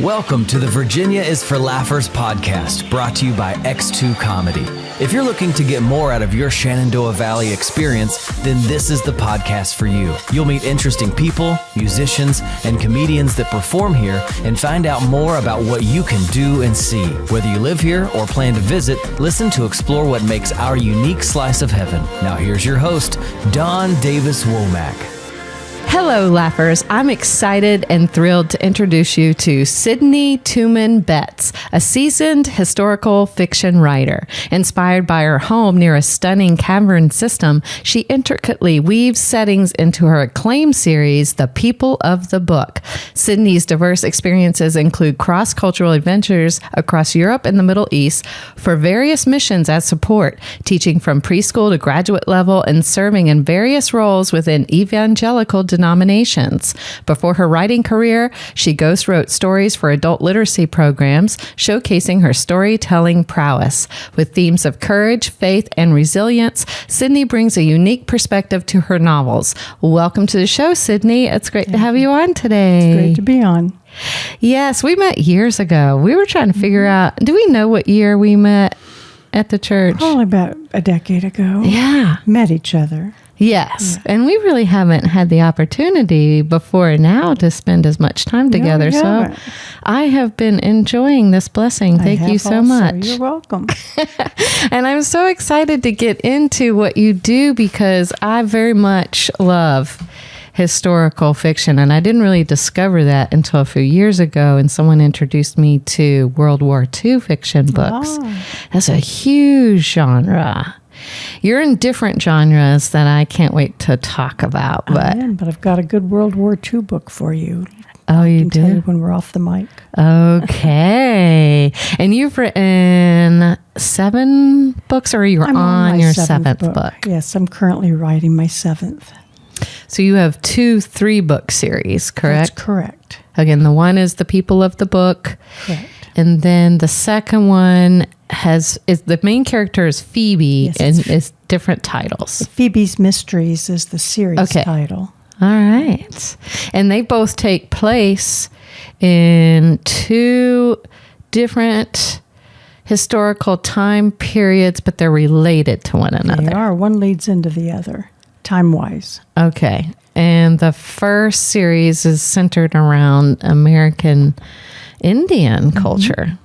Welcome to the Virginia is for Laughers podcast, brought to you by X2 Comedy. If you're looking to get more out of your Shenandoah Valley experience, then this is the podcast for you. You'll meet interesting people, musicians, and comedians that perform here and find out more about what you can do and see. Whether you live here or plan to visit, listen to explore what makes our unique slice of heaven. Now here's your host, Don Davis Womack. Hello, Laughers. I'm excited and thrilled to introduce you to Sydney Tooman Betts, a seasoned historical fiction writer. Inspired by her home near a stunning cavern system, she intricately weaves settings into her acclaimed series, The People of the Book. Sydney's diverse experiences include cross-cultural adventures across Europe and the Middle East for various missions as support, teaching from preschool to graduate level and serving in various roles within evangelical denominations. Before her writing career, she ghost wrote stories for adult literacy programs, showcasing her storytelling prowess. With themes of courage, faith, and resilience, Sydney brings a unique perspective to her novels. Welcome to the show, Sydney. It's great to have you on today. It's great to be on. Yes, we met years ago. We were trying to figure out, do we know what year we met at the church? Probably about a decade ago. Yeah. Met each other. Yes. Yeah. And we really haven't had the opportunity before now to spend as much time together. So I have been enjoying this blessing. Thank you so much. You're welcome. And I'm so excited to get into what you do because I very much love historical fiction. And I didn't really discover that until a few years ago. And someone introduced me to World War II fiction books. Oh. That's a huge genre. You're in different genres that I can't wait to talk about. But I've got a good World War II book for you. Oh, you do? I can tell you when we're off the mic. Okay. And you've written 7 books, or you're on your 7th book? Yes, I'm currently writing my 7th. So you have 2 3-book series, correct? That's correct. Again, the one is The People of the Book. Correct. And then the second one is the main character is Phoebe, yes, and it's different titles. Phoebe's Mysteries is the series title. All right. And they both take place in 2 different historical time periods, but they're related to one another. They are. One leads into the other, time-wise. Okay. And the first series is centered around American Indian culture.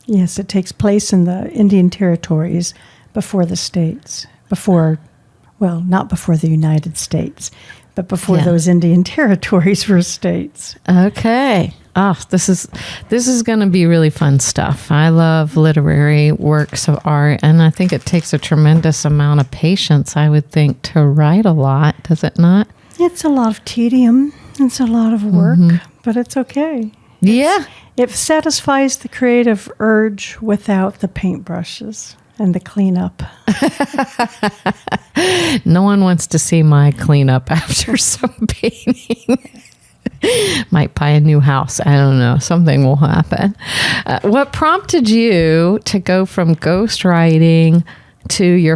Yes, it takes place in the Indian territories before the states. Not before the United States, but before those Indian territories were states. Okay. Oh, this is going to be really fun stuff. I love literary works of art, and I think it takes a tremendous amount of patience, I would think, to write a lot. Does it not? It's a lot of tedium. It's a lot of work, but it's okay. Yeah. It satisfies the creative urge without the paintbrushes and the cleanup. No one wants to see my cleanup after some painting. Might buy a new house. I don't know. Something will happen. What prompted you to go from ghostwriting to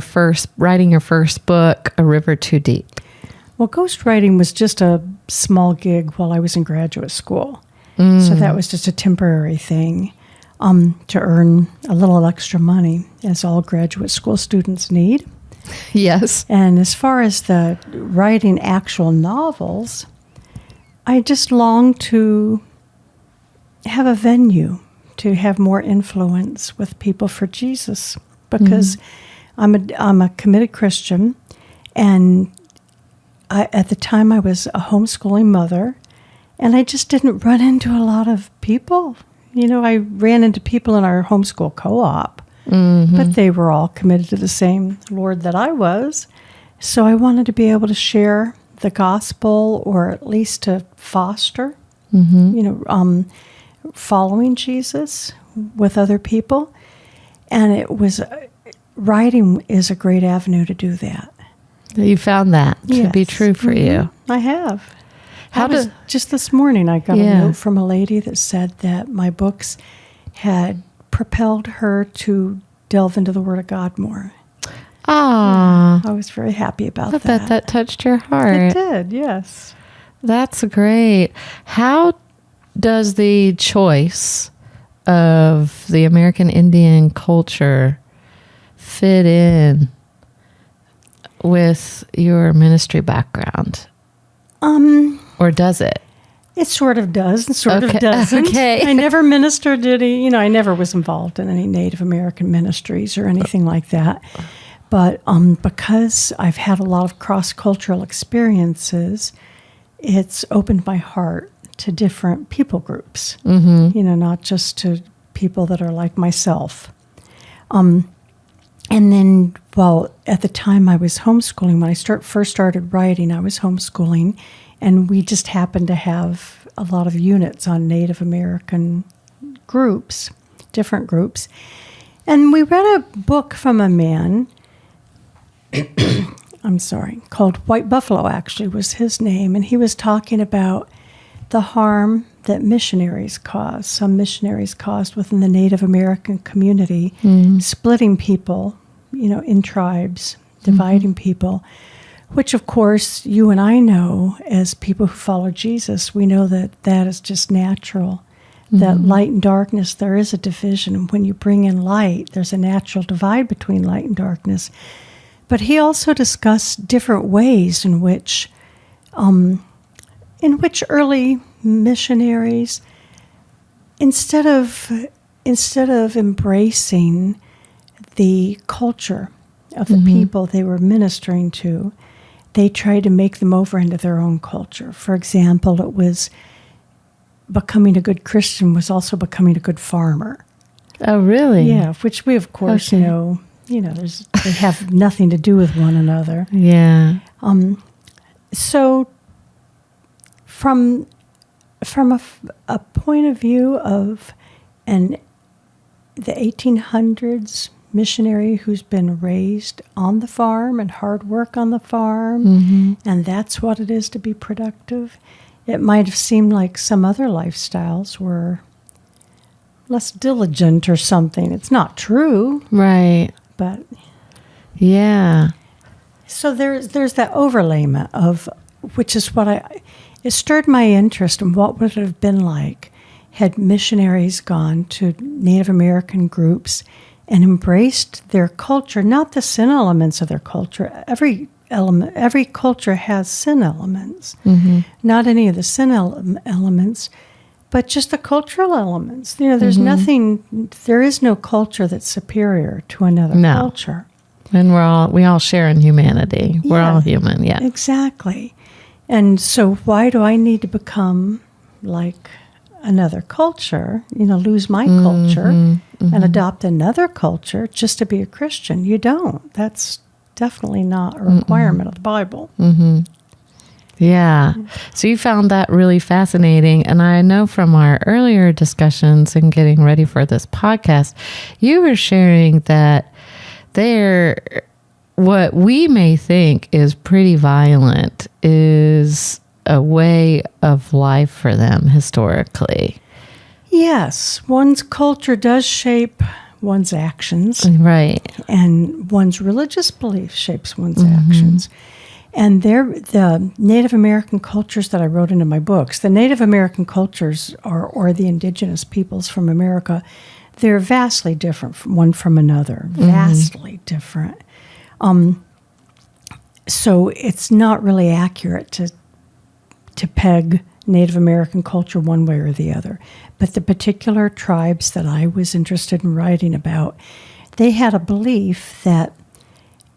writing your first book, A River Too Deep? Well, ghostwriting was just a small gig while I was in graduate school. So that was just a temporary thing to earn a little extra money, as all graduate school students need. Yes. And as far as the writing actual novels, I just longed to have a venue, to have more influence with people for Jesus, because I'm a committed Christian, and at the time I was a homeschooling mother. And I just didn't run into a lot of people. You know, I ran into people in our homeschool co-op, but they were all committed to the same Lord that I was. So I wanted to be able to share the gospel, or at least to foster, following Jesus with other people. And writing is a great avenue to do that. You found that to be true for you. I have. Just this morning, I got a note from a lady that said that my books had propelled her to delve into the Word of God more. Ah, I was very happy about that. I bet that touched your heart. It did, yes. That's great. How does the choice of the American Indian culture fit in with your ministry background? Or does it? It sort of does and sort of doesn't. Okay. I never ministered any, I never was involved in any Native American ministries or anything like that. But because I've had a lot of cross-cultural experiences, it's opened my heart to different people groups, not just to people that are like myself. And then, at the time I was homeschooling, when I first started writing, I was homeschooling, and we just happened to have a lot of units on Native American groups, different groups. And we read a book from a man, called White Buffalo, actually, was his name, and he was talking about the harm that missionaries caused, some missionaries caused within the Native American community, splitting people, in tribes, dividing people, which, of course, you and I know as people who follow Jesus, we know that that is just natural, that light and darkness, there is a division. And when you bring in light, there's a natural divide between light and darkness. But he also discussed different ways in which early missionaries, instead of embracing the culture of the people they were ministering to, they tried to make them over into their own culture. For example, it was becoming a good Christian was also becoming a good farmer. Oh, really? Yeah, which we, of course, know, they have nothing to do with one another. Yeah. So from a point of view of the 1800s missionary who's been raised on the farm and hard work on the farm, and that's what it is to be productive, it might have seemed like some other lifestyles were less diligent or something. It's not true. Right. But yeah. So there's that overlayment of, which is what it stirred my interest in what would it have been like had missionaries gone to Native American groups and embraced their culture, not the sin elements of their culture. Every culture has sin elements, not any of the sin elements, but just the cultural elements. There's there is no culture that's superior to another culture. And we all share in humanity. We're all human, yeah. Exactly. And so why do I need to become like another culture, lose my culture and adopt another culture just to be a Christian? You don't. That's definitely not a requirement of the Bible. Yeah. So you found that really fascinating. And I know from our earlier discussions and getting ready for this podcast, you were sharing that what we may think is pretty violent is a way of life for them historically. Yes. One's culture does shape one's actions. Right. And one's religious belief shapes one's actions. And the Native American cultures that I wrote into my books, the Native American cultures or the indigenous peoples from America, they're vastly different from one from another, vastly different. So it's not really accurate to peg Native American culture one way or the other. But the particular tribes that I was interested in writing about, they had a belief that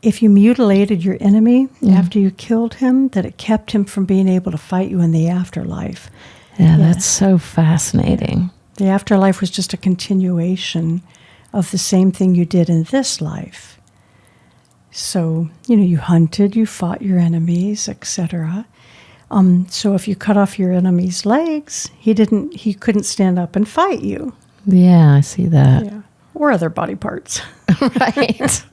if you mutilated your enemy after you killed him, that it kept him from being able to fight you in the afterlife. Yeah, that's so fascinating. The afterlife was just a continuation of the same thing you did in this life. So, you hunted, you fought your enemies, etc. So if you cut off your enemy's legs, he couldn't stand up and fight you. Yeah, I see that. Yeah. Or other body parts. Right.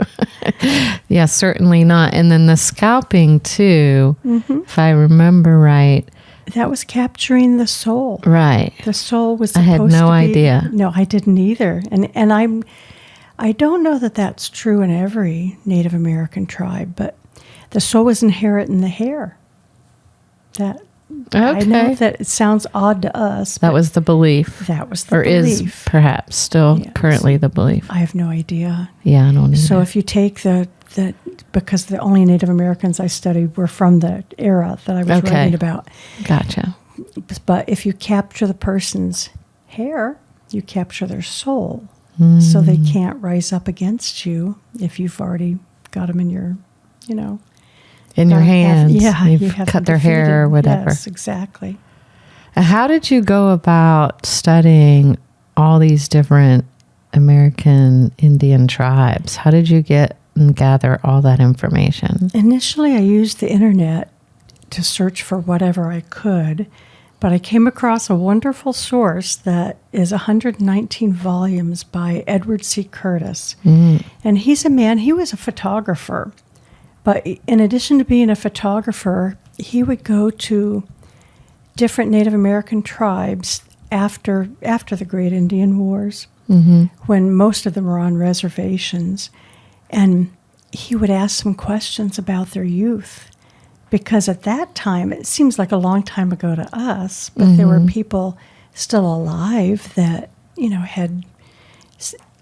Yeah, certainly not. And then the scalping too, if I remember right. That was capturing the soul. Right. The soul was I supposed had no to be, idea. No, I didn't either. And I don't know that that's true in every Native American tribe, but the soul was inherent in the hair. I know Okay. that it sounds odd to us. That but was the belief. that was the Or belief. is perhaps still Yes. currently the belief. I have no idea. Yeah, I don't either. So if you take the because the only Native Americans I studied were from the era that I was Okay. writing about. Gotcha. But if you capture the person's hair, you capture their soul. Hmm. So they can't rise up against you if you've already got them in your, In your hands. Yeah, You've you have cut them their hair or defeated. whatever. Yes, exactly. How did you go about studying all these different American Indian tribes? How did you get and gather all that information? Initially, I used the internet to search for whatever I could, but I came across a wonderful source that is 119 volumes by Edward C. Curtis. And he's a man, he was a photographer. But in addition to being a photographer, he would go to different Native American tribes after the Great Indian Wars, when most of them were on reservations. And he would ask them questions about their youth. Because at that time, it seems like a long time ago to us, but there were people still alive that, had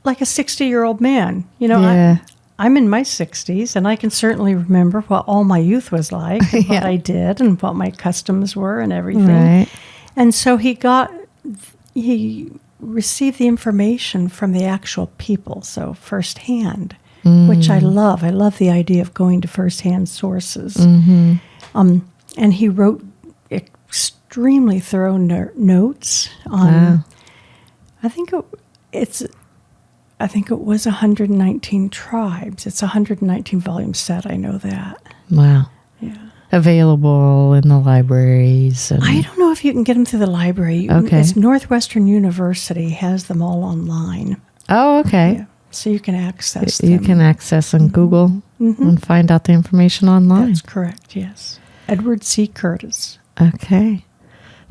like a 60-year-old man. Yeah. I'm in my 60s, and I can certainly remember what all my youth was like, and what I did, and what my customs were, and everything. Right. And so he received the information from the actual people, so firsthand, which I love. I love the idea of going to firsthand sources. And he wrote extremely thorough notes on. Wow. I think it was 119 tribes. It's a 119 volume set. I know that. Wow. Yeah. Available in the libraries. And I don't know if you can get them through the library. Okay. It's Northwestern University has them all online. Oh, okay. Yeah. So you can access You them. can access on Google and find out the information online. That's correct, yes. Edward C. Curtis. Okay.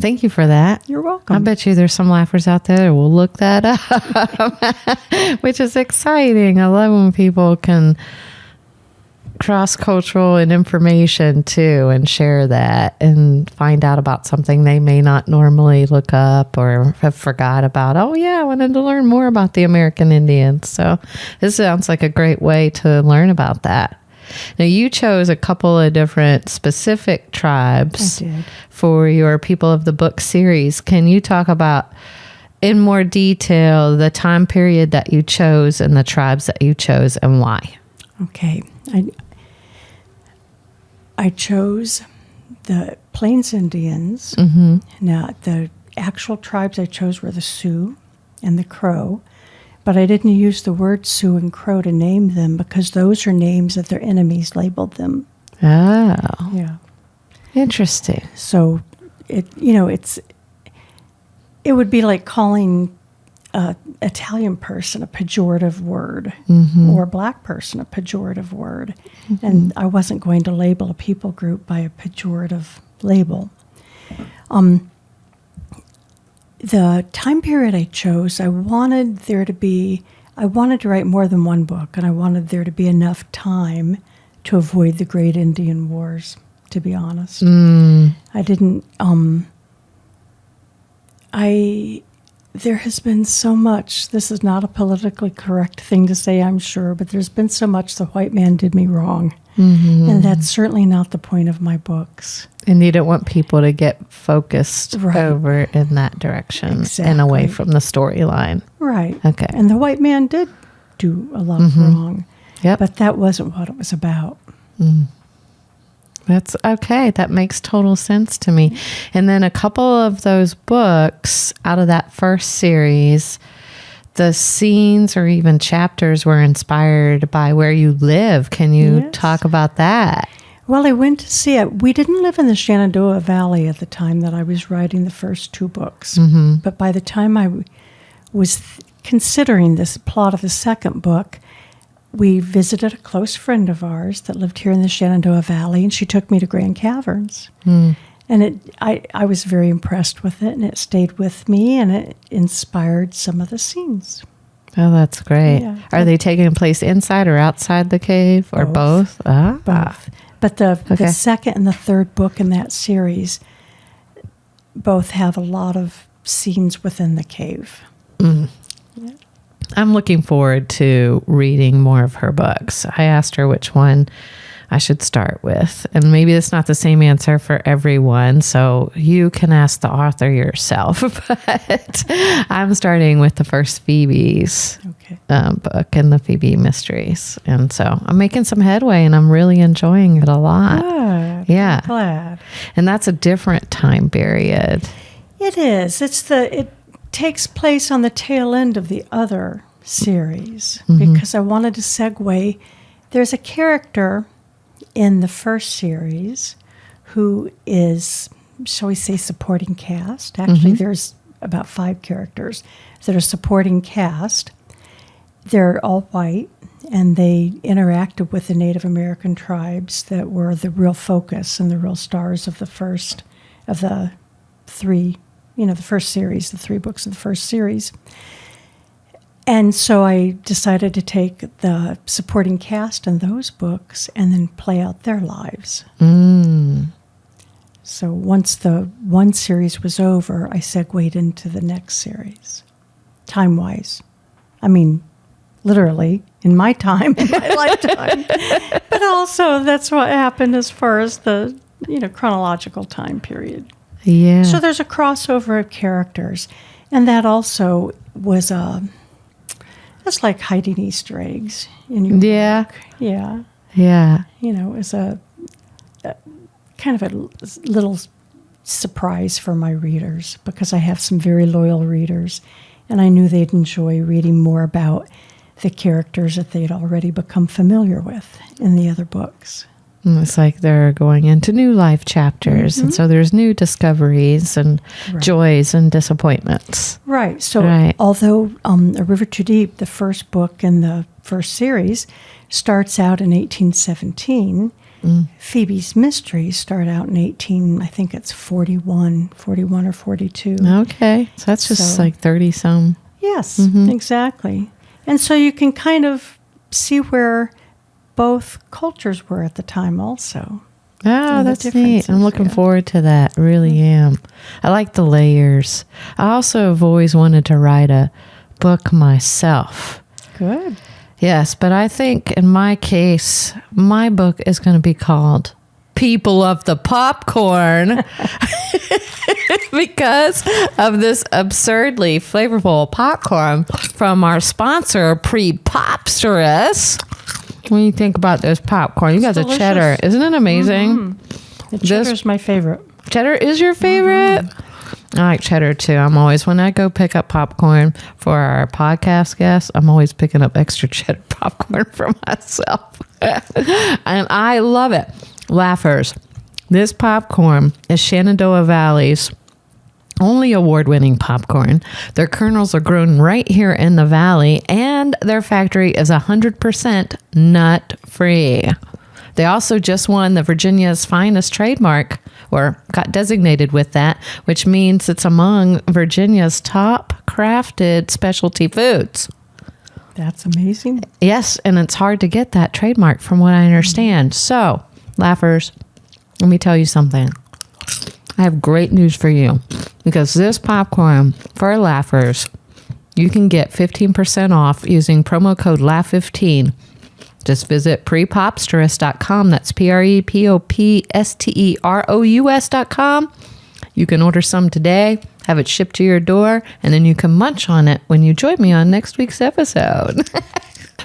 Thank you for that. You're welcome. I bet you there's some laughers out there that will look that up, which is exciting. I love when people can cross-cultural and information too and share that and find out about something they may not normally look up or have forgot about. Oh yeah, I wanted to learn more about the American Indians. So this sounds like a great way to learn about that. Now, you chose a couple of different specific tribes I did. for your People of the Book series. Can you talk about, in more detail, the time period that you chose and the tribes that you chose and why? Okay. I chose the Plains Indians. Now, the actual tribes I chose were the Sioux and the Crow. But I didn't use the word Sioux and Crow to name them because those are names that their enemies labeled them. Oh, Yeah. interesting. So it would be like calling an Italian person a pejorative word or a black person a pejorative word. And I wasn't going to label a people group by a pejorative label. The time period I chose, I wanted to write more than one book, and I wanted there to be enough time to avoid the Great Indian Wars, to be honest. I didn't, there has been so much, this is not a politically correct thing to say, I'm sure, but there's been so much the white man did me wrong. And that's certainly not the point of my books. And you don't want people to get focused Right. over in that direction and away Exactly. from the storyline. Right. Okay. And the white man did do a lot of wrong. Yep. But that wasn't what it was about. That's okay. That makes total sense to me. And then a couple of those books out of that first series, the scenes or even chapters were inspired by where you live. Can you Yes. talk about that? Well, I went to see it. We didn't live in the Shenandoah Valley at the time that I was writing the first two books. But by the time I was considering this plot of the second book, we visited a close friend of ours that lived here in the Shenandoah Valley, and she took me to Grand Caverns. And I was very impressed with it, and it stayed with me, and it inspired some of the scenes. Oh, that's great. Yeah. Are they taking place inside or outside the cave or both? Both. But the Okay. second and the third book in that series, both have a lot of scenes within the cave. I'm looking forward to reading more of her books. I asked her which one I should start with, and maybe it's not the same answer for everyone, so you can ask the author yourself, but I'm starting with the first Phoebe's book and the Phoebe Mysteries, and so I'm making some headway, and I'm really enjoying it a lot. Good. Yeah. I'm glad. And that's a different time period. It is. It takes place on the tail end of the other series because I wanted to segue. There's a character in the first series who is, shall we say, supporting cast. Actually, there's about 5 characters that are supporting cast. They're all white, and they interacted with the Native American tribes that were the real focus and the real stars of the first of the 3, the first series, the 3 books of the first series. And so I decided to take the supporting cast in those books and then play out their lives. So once the one series was over, I segued into the next series, time-wise. I mean, literally, in my time, in my lifetime. But also, that's what happened as far as the, chronological time period. Yeah. So there's a crossover of characters. And that also was that's like hiding Easter eggs in your book. Yeah. Yeah. It was a kind of a little surprise for my readers because I have some very loyal readers, and I knew they'd enjoy reading more about the characters that they'd already become familiar with in the other books. And it's like they're going into new life chapters, and so there's new discoveries and joys and disappointments. Right. So although A River Too Deep, the first book in the first series, starts out in 1817, Phoebe's Mysteries start out in I think it's 41 or 42. Okay. So that's just like 30-some. Yes, exactly. And so you can kind of see where both cultures were at the time also. Oh, that's neat. I'm looking forward to that. Really am. I like the layers. I also have always wanted to write a book myself. Good. Yes, but I think in my case, my book is going to be called People of the Popcorn because of this absurdly flavorful popcorn from our sponsor, PrePOPsterous. When you think about this popcorn, you got the cheddar. Isn't it amazing? The cheddar is my favorite. Cheddar is your favorite? I like cheddar too. When I go pick up popcorn for our podcast guests, I'm always picking up extra cheddar popcorn for myself. And I love it. Laughers. This popcorn is Shenandoah Valley's only award-winning popcorn. Their kernels are grown right here in the valley, and their factory is 100% nut-free. They also just won the Virginia's Finest trademark, or got designated with that, which means it's among Virginia's top crafted specialty foods. That's amazing. Yes, and it's hard to get that trademark from what I understand. So, Laughers, let me tell you something. I have great news for you because this popcorn for Laughers, you can get 15% off using promo code LAUGH15. Just visit PrePOPsterous.com. That's PrePOPsterous.com. You can order some today, have it shipped to your door, and then you can munch on it when you join me on next week's episode.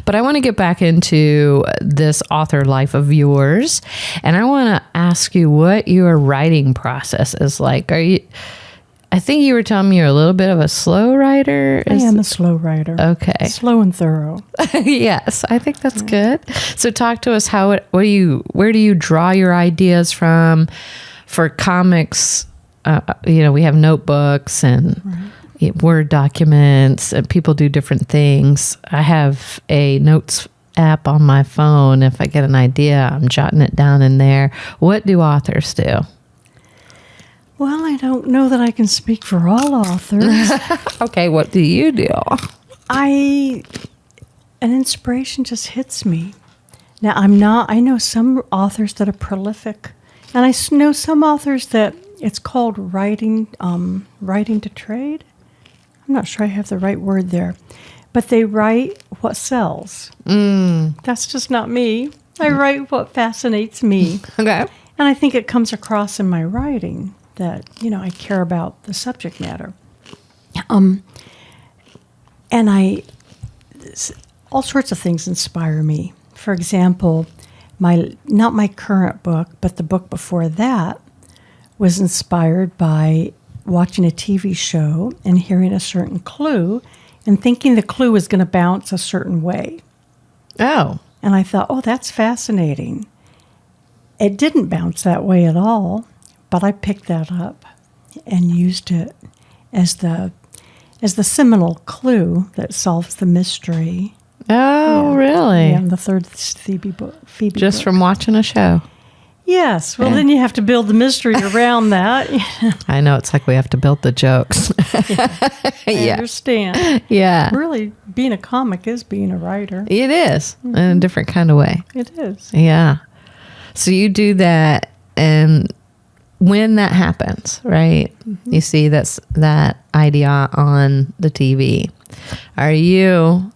But I want to get back into this author life of yours, and I want to ask you what your writing process is like. I think you were telling me you're a little bit of a slow writer. I am a slow writer. Okay. Slow and thorough. Yes, I think that's good. So talk to us where do you draw your ideas from for comics? We have notebooks and Word documents, and people do different things. I have a notes app on my phone. If I get an idea, I'm jotting it down in there. What do authors do? Well, I don't know that I can speak for all authors. Okay, what do you do? An inspiration just hits me. Now, I know some authors that are prolific, and I know some authors that it's called writing to trade. I'm not sure I have the right word there. But they write what sells. That's just not me. I write what fascinates me. Okay. And I think it comes across in my writing that, I care about the subject matter. And all sorts of things inspire me. For example, not my current book, but the book before that was inspired by watching a TV show and hearing a certain clue and thinking the clue was going to bounce a certain way. Oh. And I thought, that's fascinating. It didn't bounce that way at all, but I picked that up and used it as the seminal clue that solves the mystery. Oh, really? Yeah, in the third Phoebe book. Just from watching a show? Yes. Well, then you have to build the mystery around that. I know. It's like we have to build the jokes. I understand. Yeah. Really, being a comic is being a writer. It is, in a different kind of way. It is. Yeah. So you do that, and when that happens, right, you see that idea on the TV. Are you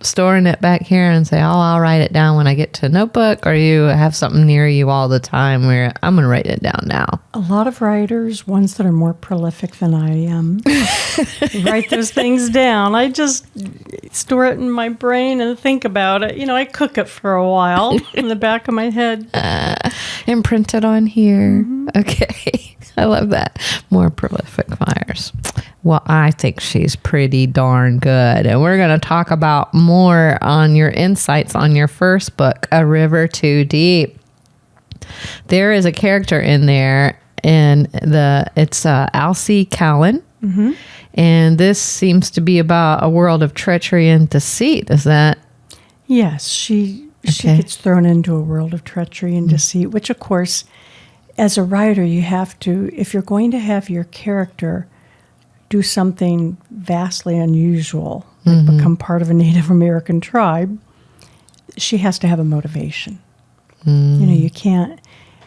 storing it back here and say, I'll write it down when I get to a notebook, or you have something near you all the time where I'm going to write it down now? A lot of writers, ones that are more prolific than I am, write those things down. I just store it in my brain and think about it. I cook it for a while in the back of my head. Imprint it on here. Okay. I love that. More prolific fires. Well, I think she's pretty darn good. And we're going to talk about more on your insights on your first book, A River Too Deep. There is a character in there, and it's Alcee Callan. And this seems to be about a world of treachery and deceit. Is that? Yes, she gets thrown into a world of treachery and deceit, which, of course, as a writer, you have to, if you're going to have your character do something vastly unusual, like become part of a Native American tribe, she has to have a motivation. You can't,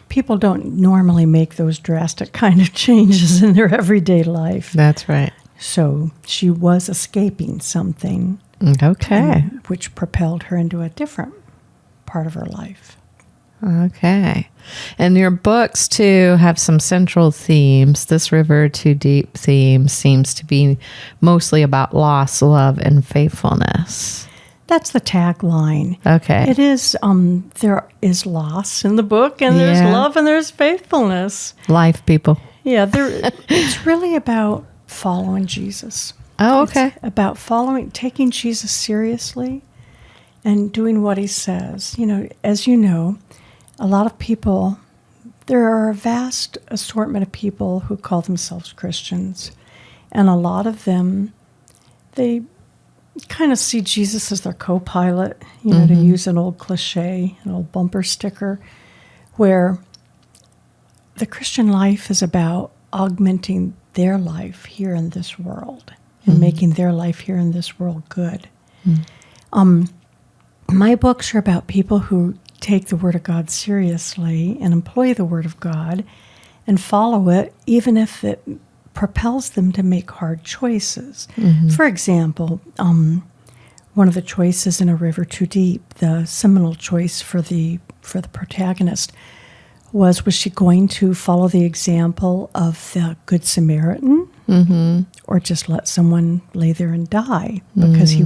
people don't normally make those drastic kind of changes in their everyday life. That's right. So she was escaping something. Okay. Which propelled her into a different part of her life. Okay. And your books, too, have some central themes. This River Too Deep theme seems to be mostly about loss, love, and faithfulness. That's the tagline. Okay. It is, there is loss in the book, and there's love, and there's faithfulness. Life, people. Yeah, it's really about following Jesus. Oh, okay. It's about taking Jesus seriously and doing what he says. As you know, a lot of people, there are a vast assortment of people who call themselves Christians. And a lot of them, they kind of see Jesus as their co-pilot, to use an old cliche, an old bumper sticker, where the Christian life is about augmenting their life here in this world and making their life here in this world good. My books are about people who take the Word of God seriously and employ the Word of God and follow it, even if it propels them to make hard choices. For example, one of the choices in A River Too Deep, the seminal choice for the protagonist, was she going to follow the example of the Good Samaritan, or just let someone lay there and die because he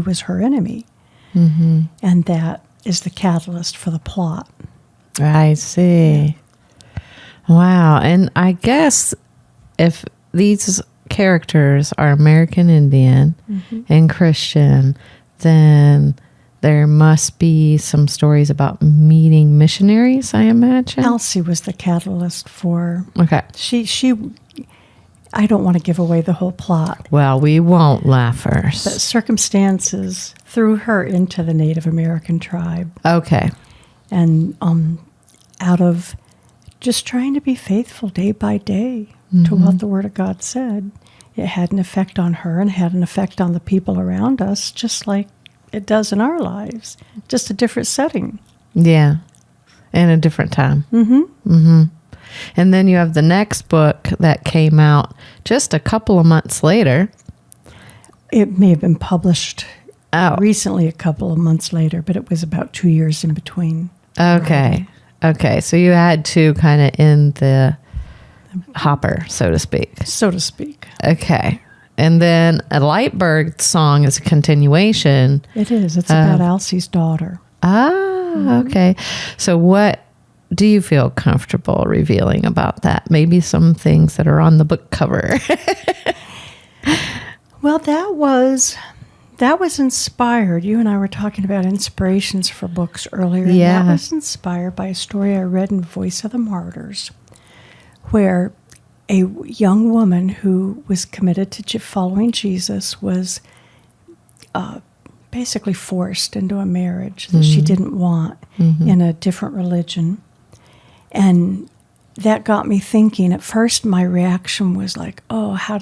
was her enemy, and that is the catalyst for the plot. I see. Wow. And I guess if these characters are American Indian and Christian, then there must be some stories about meeting missionaries, I imagine. Alcee was the catalyst for... Okay. She I don't want to give away the whole plot. Well, we won't, laughers. But circumstances threw her into the Native American tribe. Okay. And out of just trying to be faithful day by day to what the Word of God said, it had an effect on her and had an effect on the people around us, just like it does in our lives. Just a different setting. Yeah. And a different time. And then you have the next book that came out just a couple of months later. It may have been published recently, a couple of months later, but it was about 2 years in between. Okay. Okay. So you had to kind of in the hopper, so to speak. So to speak. Okay. And then A Lightbird Song is a continuation. It is. It's about Elsie's daughter. Okay. So what do you feel comfortable revealing about that? Maybe some things that are on the book cover. Well, that was inspired. You and I were talking about inspirations for books earlier. Yeah. And that was inspired by a story I read in Voice of the Martyrs, where a young woman who was committed to following Jesus was basically forced into a marriage that she didn't want in a different religion. And that got me thinking. At first, my reaction was like, oh, how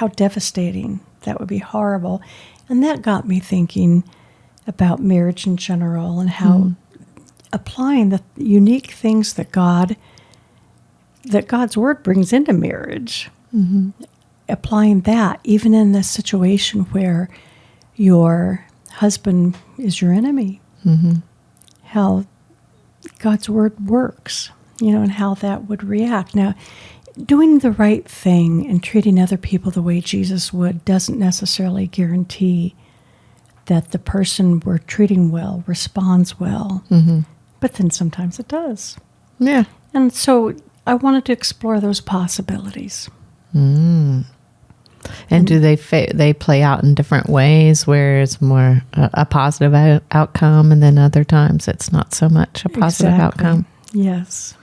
devastating. That would be horrible. And that got me thinking about marriage in general and how applying the unique things that God's word brings into marriage, applying that even in the situation where your husband is your enemy, how God's word works, and how that would react. Now, doing the right thing and treating other people the way Jesus would doesn't necessarily guarantee that the person we're treating well responds well. But then sometimes it does. Yeah. And so I wanted to explore those possibilities. And do they play out in different ways where it's more a positive outcome, and then other times it's not so much a positive outcome? Yes.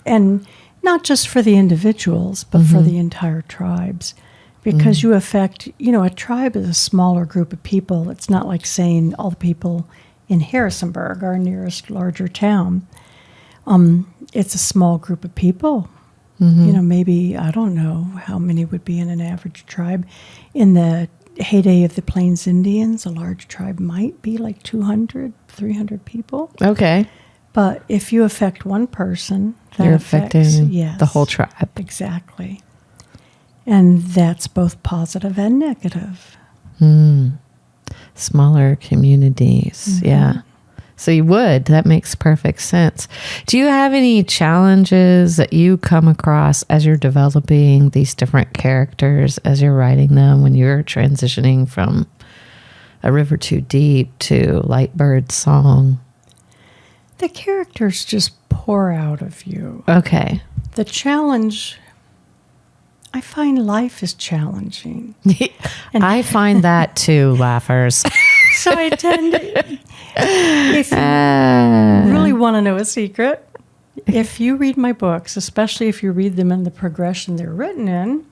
And not just for the individuals, but for the entire tribes. Because you affect, a tribe is a smaller group of people. It's not like saying all the people in Harrisonburg, our nearest larger town. It's a small group of people. Maybe, I don't know how many would be in an average tribe. In the heyday of the Plains Indians, a large tribe might be like 200, 300 people. Okay. But if you affect one person, you're affecting the whole tribe. Exactly. And that's both positive and negative. Smaller communities. Yeah. So that makes perfect sense. Do you have any challenges that you come across as you're developing these different characters, as you're writing them, when you're transitioning from A River Too Deep to Lightbird Song? The characters just pour out of you. Okay. The challenge, I find life is challenging. I find that too, laughers. So I tend to, if you really want to know a secret, if you read my books, especially if you read them in the progression they're written in,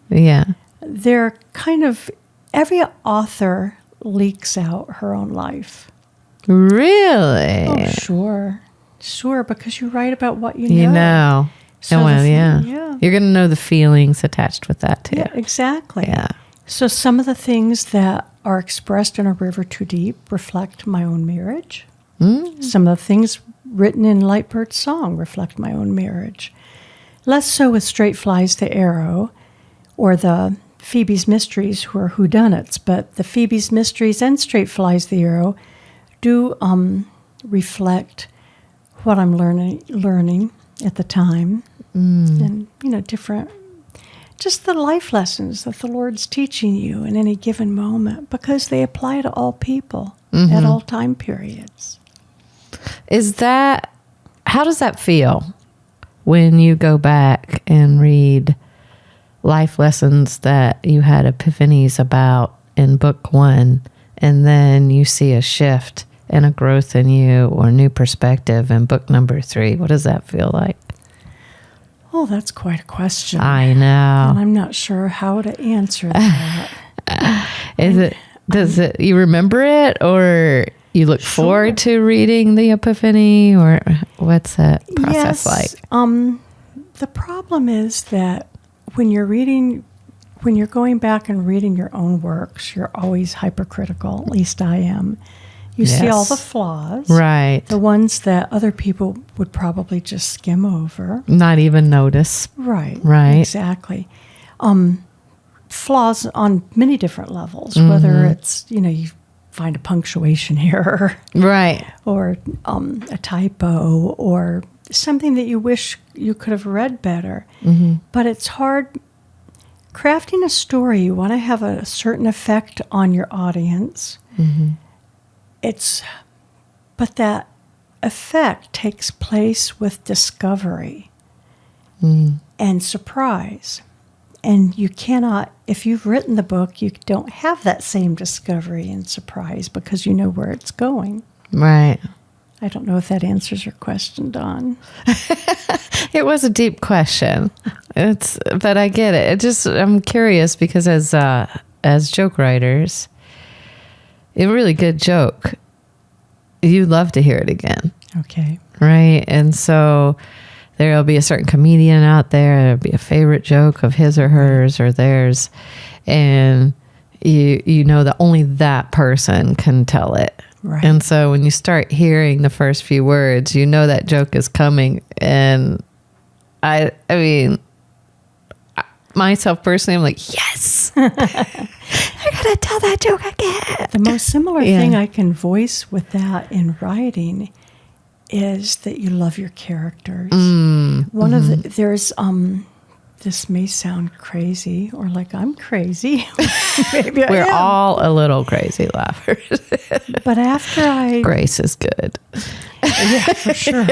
they're kind of, every author leaks out her own life. Really? Oh, sure. Sure, because you write about what you know. You know. So You're going to know the feelings attached with that, too. Yeah, exactly. Yeah. So some of the things that are expressed in A River Too Deep reflect my own marriage. Some of the things written in Lightbird Song reflect my own marriage. Less so with Straight Flies the Arrow or the Phoebe's Mysteries, who are whodunits, but the Phoebe's Mysteries and Straight Flies the Arrow do reflect what I'm learning at the time, and different, just the life lessons that the Lord's teaching you in any given moment, because they apply to all people at all time periods. How does that feel when you go back and read life lessons that you had epiphanies about in book 1, and then you see a shift and a growth in you or new perspective in book number 3? What does that feel like? Oh, that's quite a question. I know. And I'm not sure how to answer that. You remember it, or you look forward to reading the epiphany, or what's that process like? The problem is that when you're going back and reading your own works, you're always hypercritical, at least I am. You see all the flaws. Right. The ones that other people would probably just skim over. Not even notice. Right. Right. Exactly. Flaws on many different levels, whether it's, you find a punctuation error. Right. Or a typo or something that you wish you could have read better. But it's hard. Crafting a story, you want to have a certain effect on your audience. But that effect takes place with discovery and surprise. And you cannot, if you've written the book, you don't have that same discovery and surprise because you know where it's going. Right. I don't know if that answers your question, Dawn. It was a deep question. But I get it. I'm curious because as joke writers, a really good joke, you love to hear it again. Okay. Right. And so there'll be a certain comedian out there, there'll be a favorite joke of his or hers or theirs. And you know that only that person can tell it. Right. And so when you start hearing the first few words, you know that joke is coming. And I mean, myself personally, I'm like, yes, I gotta tell that joke again. The most similar thing I can voice with that in writing is that you love your characters. One of there's this may sound crazy or like I'm crazy. Maybe I We're am. all a little crazy laughers. But after Grace is good. yeah, for sure.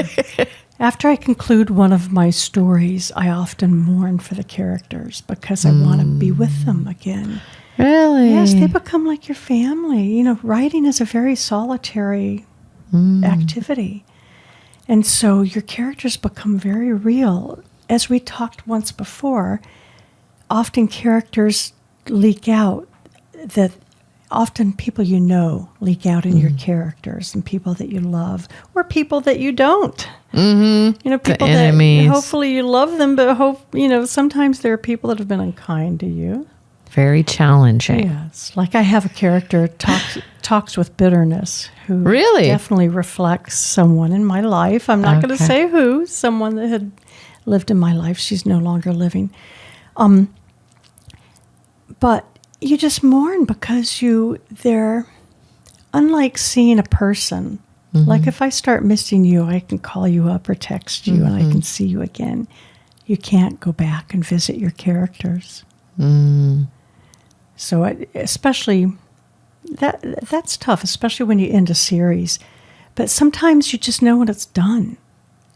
After I conclude one of my stories, I often mourn for the characters because I want to be with them again. Really? Yes, they become like your family. Writing is a very solitary activity. And so your characters become very real. As we talked once before, often characters leak out. That often people leak out in your characters, and people that you love or people that you don't. People that hopefully you love them, but sometimes there are people that have been unkind to you. Very challenging. Yes, like I have a character talks with bitterness who really definitely reflects someone in my life. I'm not going to say who. Someone that had lived in my life. She's no longer living. But you just mourn because they're unlike seeing a person. Like if I start missing you, I can call you up or text you and I can see you again. You can't go back and visit your characters. So especially that's tough, especially when you end a series. But sometimes you just know when it's done.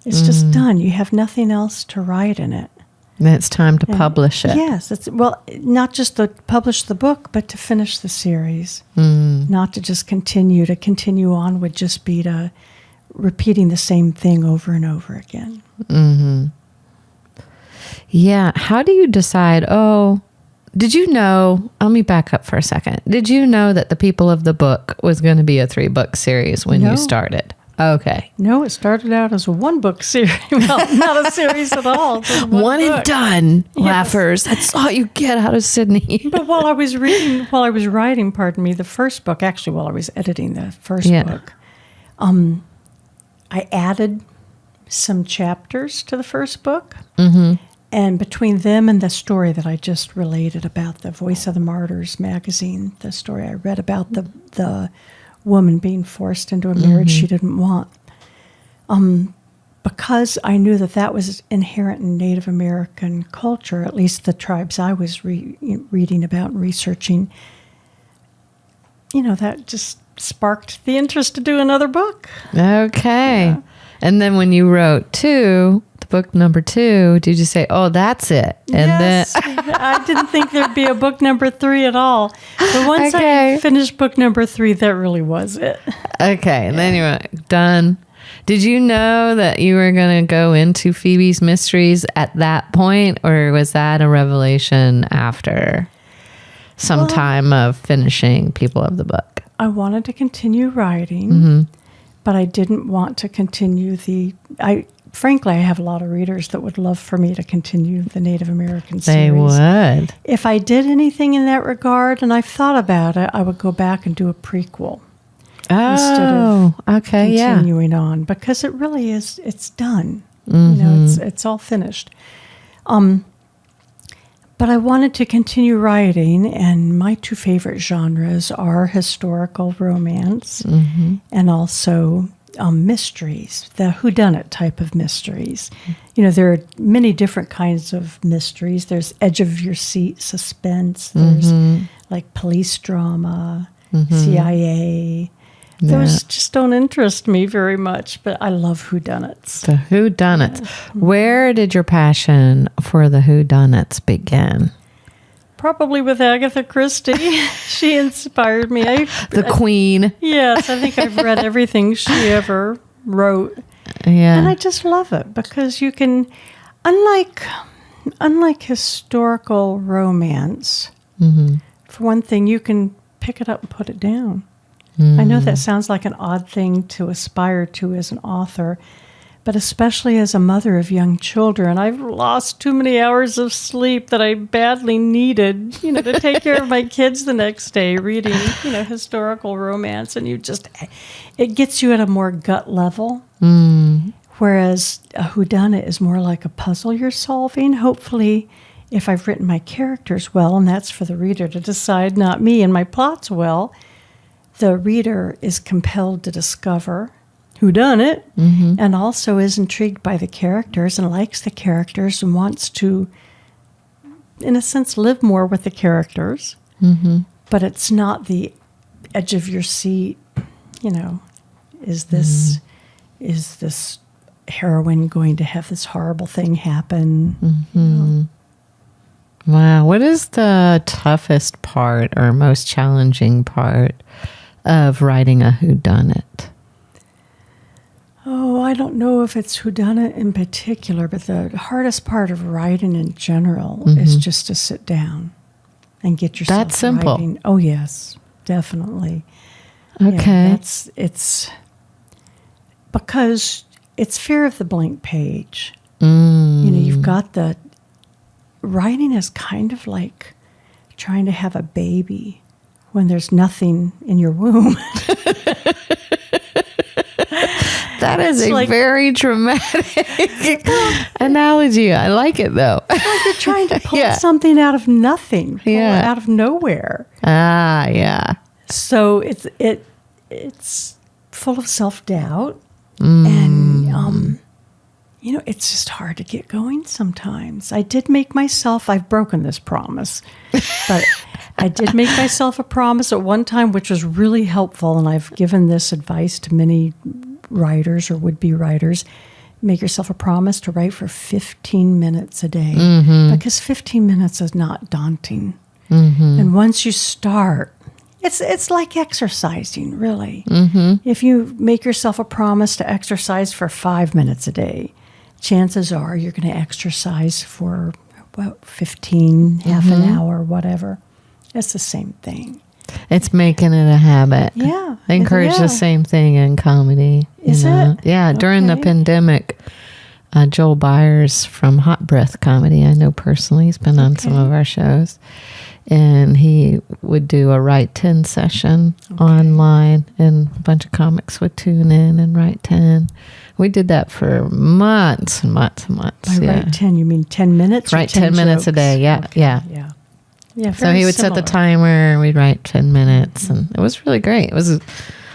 It's just done. You have nothing else to write in it. Then it's time to publish it. Yes. Not just to publish the book, but to finish the series. Not to just continue. To continue on would just be to repeating the same thing over and over again. Yeah. How do you decide, did you know, let me back up for a second. Did you know that The People of the Book was going to be a 3-book series when you started? Okay. No, it started out as a 1-book series. Well, not a series at all. One and done, laughers. That's all you get out of Sydney. But while I was writing, the first book, actually while I was editing the first book, I added some chapters to the first book. And between them and the story that I just related about the Voice of the Martyrs magazine, the story I read about the woman being forced into a marriage she didn't want, because I knew that was inherent in Native American culture, at least the tribes I was reading about and researching, that just sparked the interest to do another book. Okay. Yeah. And then when you wrote book number 2, did you say, that's it? And yes. I didn't think there'd be a book number 3 at all. But once I finished book number 3, that really was it. Okay. And then you were done. Did you know that you were going to go into Phoebe's Mysteries at that point? Or was that a revelation after some time of finishing People of the Book? I wanted to continue writing, but I didn't want to continue frankly, I have a lot of readers that would love for me to continue the Native American series. They would. If I did anything in that regard, and I've thought about it, I would go back and do a prequel. Oh, okay, continuing on, because it really is, it's done. It's all finished. But I wanted to continue writing, and my two favorite genres are historical romance and also mysteries, the whodunit type of mysteries. There are many different kinds of mysteries. There's edge-of-your-seat suspense. There's like police drama, CIA. Those just don't interest me very much, but I love whodunits. The whodunits. Where did your passion for the whodunits begin? Probably with Agatha Christie. She inspired me. The Queen. Yes, I think I've read everything she ever wrote. Yeah. And I just love it because you can, unlike historical romance, for one thing, you can pick it up and put it down. I know that sounds like an odd thing to aspire to as an author, but especially as a mother of young children, I've lost too many hours of sleep that I badly needed, to take care of my kids the next day, reading, historical romance. And it gets you at a more gut level. Whereas a whodunit is more like a puzzle you're solving. Hopefully, if I've written my characters well, and that's for the reader to decide, not me, and my plots well, the reader is compelled to discover whodunit and also is intrigued by the characters and likes the characters and wants to, in a sense, live more with the characters. But it's not the edge of your seat, is this heroine going to have this horrible thing happen? Wow. What is the toughest part or most challenging part of writing a whodunit? Oh, I don't know if it's whodunit in particular, but the hardest part of writing in general is just to sit down and get yourself That's simple. writing. Oh, yes, definitely. Okay. Yeah, it's because it's fear of the blank page. You've got the writing is kind of like trying to have a baby when there's nothing in your womb. That is a very dramatic analogy. I like it, though. Like you're trying to pull something out of nothing, pull it out of nowhere. Ah, yeah. So it's full of self-doubt, and it's just hard to get going sometimes. I've broken this promise, but I did make myself a promise at one time, which was really helpful, and I've given this advice to many writers or would-be writers. Make yourself a promise to write for 15 minutes a day, because 15 minutes is not daunting. And once you start, it's like exercising, really. If you make yourself a promise to exercise for 5 minutes a day, chances are you're going to exercise for 15, half an hour, whatever. It's the same thing. It's making it a habit. Yeah. I encourage the same thing in comedy. Is it? Yeah. During the pandemic, Joel Byers from Hot Breath Comedy, I know personally, he's been on some of our shows. And he would do a Write 10 session online, and a bunch of comics would tune in and write 10. We did that for months and months and months. By write 10, you mean 10 minutes? Write 10 minutes a day, yeah. Yeah, so he would set the timer, and we'd write 10 minutes, and it was really great. I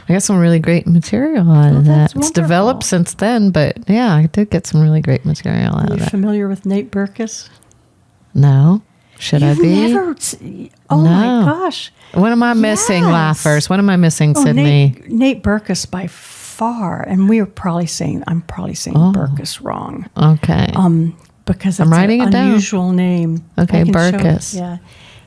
got some really great material out of that. It's developed since then, but yeah, I did get some really great material out of that. Are you familiar with Nate Berkus? No. Should I be? My gosh. What am I missing, Laughers? What am I missing, Sydney? Nate Berkus by far, and I'm probably saying Berkus wrong. Okay. Because it's an unusual name. Okay, Berkus. Yeah.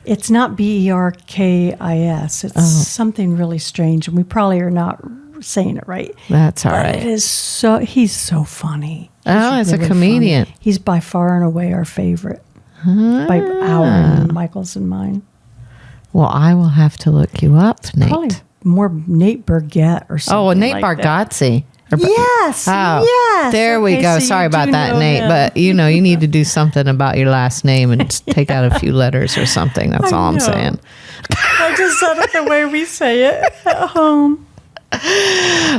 It's not Berkis. It's something really strange, and we probably are not saying it right. That's all right. It is he's so funny. He's really a comedian. Funny. He's by far and away our favorite. By our and Michael's and mine. Well, I will have to look you up, Nate. Probably more Nate Burgett or something. Oh, Nate Bargatze. Yes. Yes. There we go. So Sorry about that, Nate. But you need to do something about your last name and just take out a few letters or something. That's all I'm saying. I just said it the way we say it at home.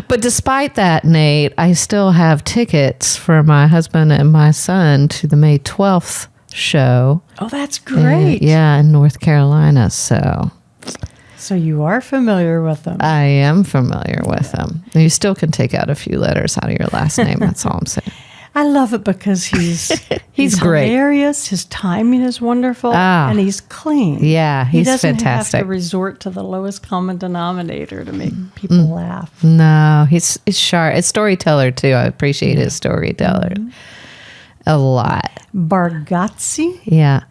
But despite that, Nate, I still have tickets for my husband and my son to the May 12th show. Oh, that's great. In North Carolina. So you are familiar with them. I am familiar with them. You still can take out a few letters out of your last name. That's all I'm saying. I love it because he's great. hilarious. His timing is wonderful, and he's clean. Yeah, he's he doesn't fantastic. have to resort to the lowest common denominator to make people laugh. No, he's sharp. A storyteller too. I appreciate his storyteller a lot. Bargatze? Yeah,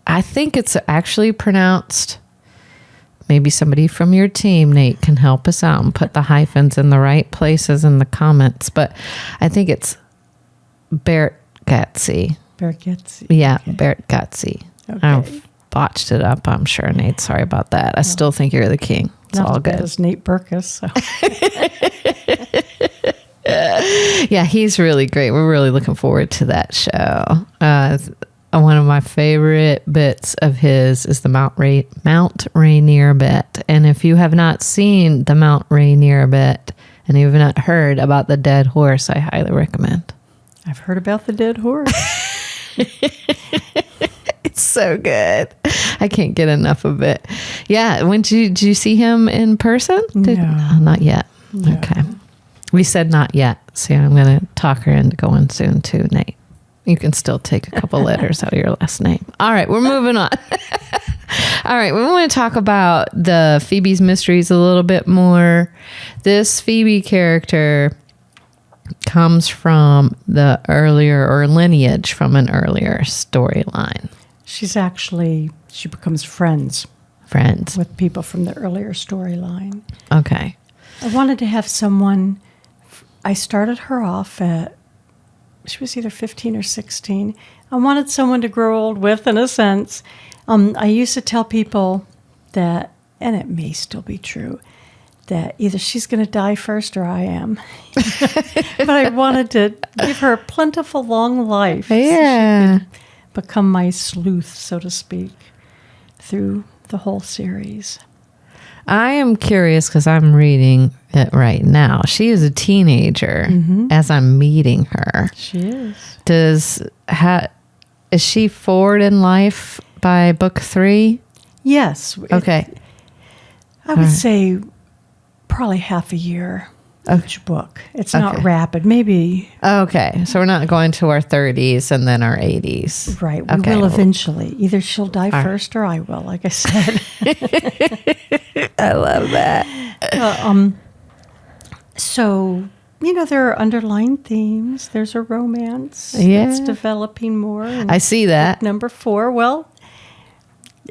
I think it's actually pronounced. Maybe somebody from your team, Nate, can help us out and put the hyphens in the right places in the comments. But I think it's Bargatze. Bargatze. Yeah, okay. Bargatze. Okay. I've botched it up, I'm sure, Nate. Sorry about that. I still think you're the king. It's Not all as bad good. as Nate Berkus. So. Yeah, he's really great. We're really looking forward to that show. One of my favorite bits of his is the Mount Rainier bit. And if you have not seen the Mount Rainier bit and you've not heard about the dead horse, I highly recommend. I've heard about the dead horse. It's so good. I can't get enough of it. Yeah. Did you see him in person? No. Not yet. No. Okay. We said not yet. So I'm going to talk her into going soon too, Nate. You can still take a couple letters out of your last name. All right, we're moving on. All right, we want to talk about the Phoebe's Mysteries a little bit more. This Phoebe character comes from the earlier, or lineage from an earlier storyline. She becomes friends with people from the earlier storyline. Okay. I wanted to have someone, I started her off at, she was either 15 or 16. I wanted someone to grow old with, in a sense. I used to tell people that, and it may still be true, that either she's going to die first or I am. But I wanted to give her a plentiful long life. Yeah. So she could become my sleuth, so to speak, through the whole series. I am curious because I'm reading it right now. She is a teenager as I'm meeting her. She is. Is she forward in life by book 3? Yes. Okay. I would say probably half a year each book. It's not rapid. Maybe. Okay. So we're not going to our 30s and then our 80s. Right. We will eventually. Either she'll die first or I will, like I said. I love that. So, there are underlying themes. There's a romance. Yeah. It's developing more. I see that. Number 4. Well,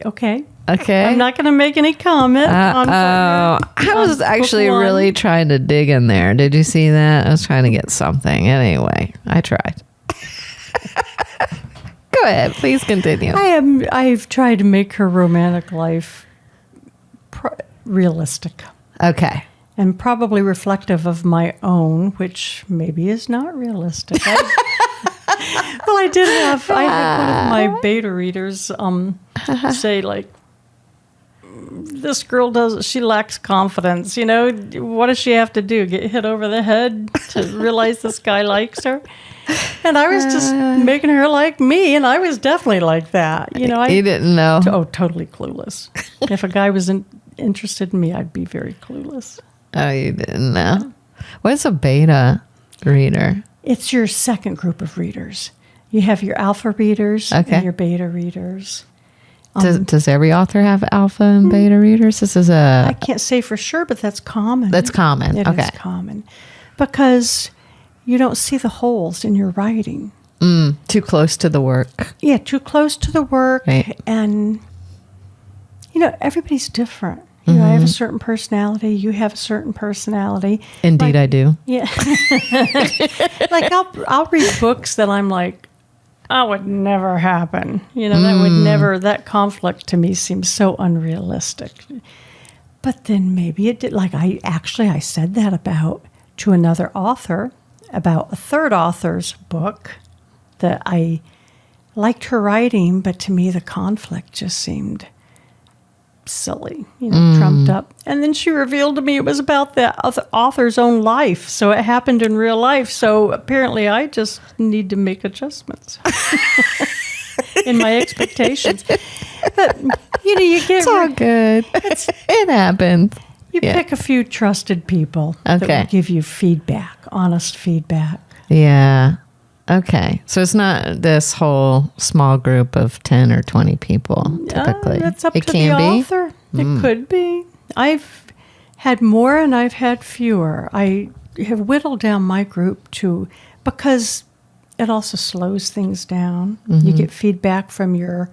okay. Okay. I'm not going to make any comment on I was actually really trying to dig in there. Did you see that? I was trying to get something. Anyway, I tried. Go ahead. Please continue. I've tried to make her romantic life realistic. Okay. And probably reflective of my own, which maybe is not realistic. Well, I had one of my beta readers say, like, this girl she lacks confidence. What does she have to do? Get hit over the head to realize this guy likes her? And I was just making her like me, and I was definitely like that. You didn't know. Oh, totally clueless. If a guy was interested in me, I'd be very clueless. Oh, you didn't know. What's a beta reader? It's your second group of readers. You have your alpha readers and your beta readers. Does every author have alpha and beta readers? I can't say for sure, but that's common. That's common. It is common. Because you don't see the holes in your writing. Too close to the work. Yeah, too close to the work. Right. And, everybody's different. I have a certain personality. You have a certain personality. Indeed, I do. Yeah. Like, I'll read books that I'm like, that would never happen. That conflict to me seems so unrealistic. But then maybe it did. Like, I said that to another author, about a third author's book, that I liked her writing, but to me the conflict just seemed silly, trumped up. And then she revealed to me it was about the author's own life. So it happened in real life. So apparently I just need to make adjustments in my expectations. But, you get... It's all good. It happens. You pick a few trusted people that will give you feedback, honest feedback. Yeah. Okay. So it's not this whole small group of 10 or 20 people, typically. That's up to the author. It could be. I've had more and I've had fewer. I have whittled down my group because it also slows things down. You get feedback from your